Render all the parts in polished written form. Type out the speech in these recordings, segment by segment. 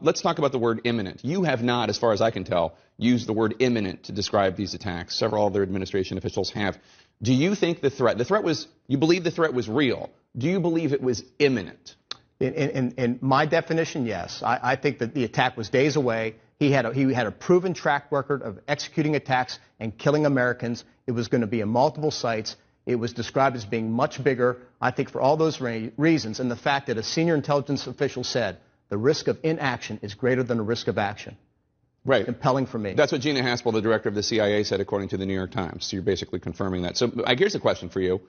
let's talk about the word imminent. You have not, as far as I can tell, used the word imminent to describe these attacks. Several other administration officials have. Do you think you believe the threat was real? Do you believe it was imminent? In my definition, yes. I think that the attack was days away. He had a proven track record of executing attacks and killing Americans. It was going to be in multiple sites. It was described as being much bigger, I think, for all those reasons, and the fact that a senior intelligence official said the risk of inaction is greater than the risk of action. Right. Compelling for me. That's what Gina Haspel, the director of the CIA, said, according to the New York Times. So you're basically confirming that. So here's a question for you.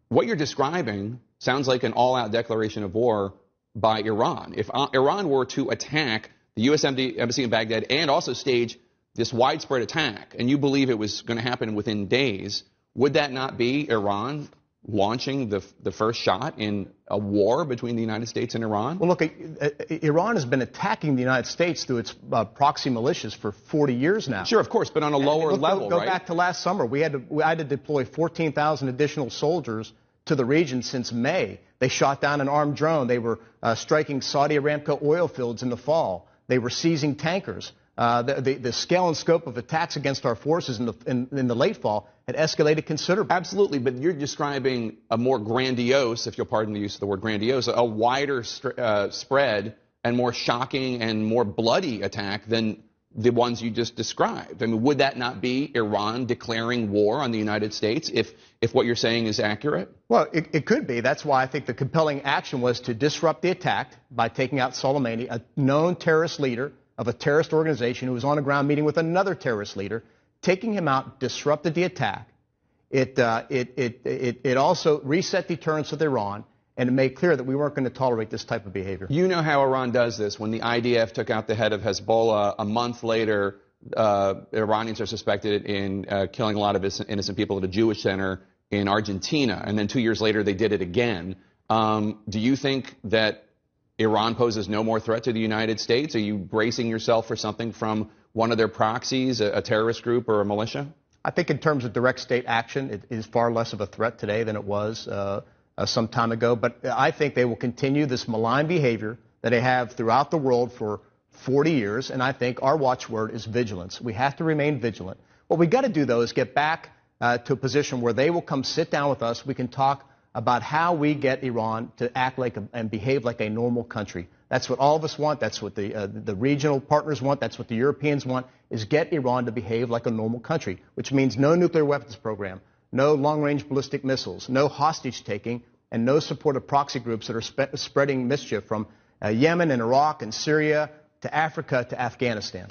What you're describing sounds like an all-out declaration of war by Iran. If Iran were to attack the U.S. Embassy in Baghdad and also stage this widespread attack, and you believe it was going to happen within days, would that not be Iran launching the first shot in a war between the United States and Iran? Well, look, Iran has been attacking the United States through its proxy militias for 40 years now. Sure, of course, but on a lower level, Go right? back to last summer. I had to deploy 14,000 additional soldiers to the region since May. They shot down an armed drone. They were striking Saudi Aramco oil fields in the fall. They were seizing tankers. The scale and scope of attacks against our forces in the late fall had escalated considerably. Absolutely, but you're describing a more grandiose, if you'll pardon the use of the word grandiose, a wider spread and more shocking and more bloody attack than the ones you just described. I mean, would that not be Iran declaring war on the United States if what you're saying is accurate? Well, it could be. That's why I think the compelling action was to disrupt the attack by taking out Soleimani, a known terrorist leader of a terrorist organization who was on a ground meeting with another terrorist leader. Taking him out disrupted the attack. It also reset deterrence with Iran, and it made clear that we weren't going to tolerate this type of behavior. You know how Iran does this. When the IDF took out the head of Hezbollah, a month later, Iranians are suspected in killing a lot of innocent people at a Jewish center in Argentina, and then 2 years later they did it again. Do you think that Iran poses no more threat to the United States? Are you bracing yourself for something from one of their proxies, a terrorist group or a militia? I think in terms of direct state action, it is far less of a threat today than it was some time ago. But I think they will continue this malign behavior that they have throughout the world for 40 years. And I think our watchword is vigilance. We have to remain vigilant. What we got to do, though, is get back to a position where they will come sit down with us. We can talk about how we get Iran to act like and behave like a normal country. That's what all of us want. That's what the regional partners want. That's what the Europeans want, is get Iran to behave like a normal country, which means no nuclear weapons program, no long-range ballistic missiles, no hostage-taking, and no support of proxy groups that are spreading mischief from Yemen and Iraq and Syria to Africa to Afghanistan.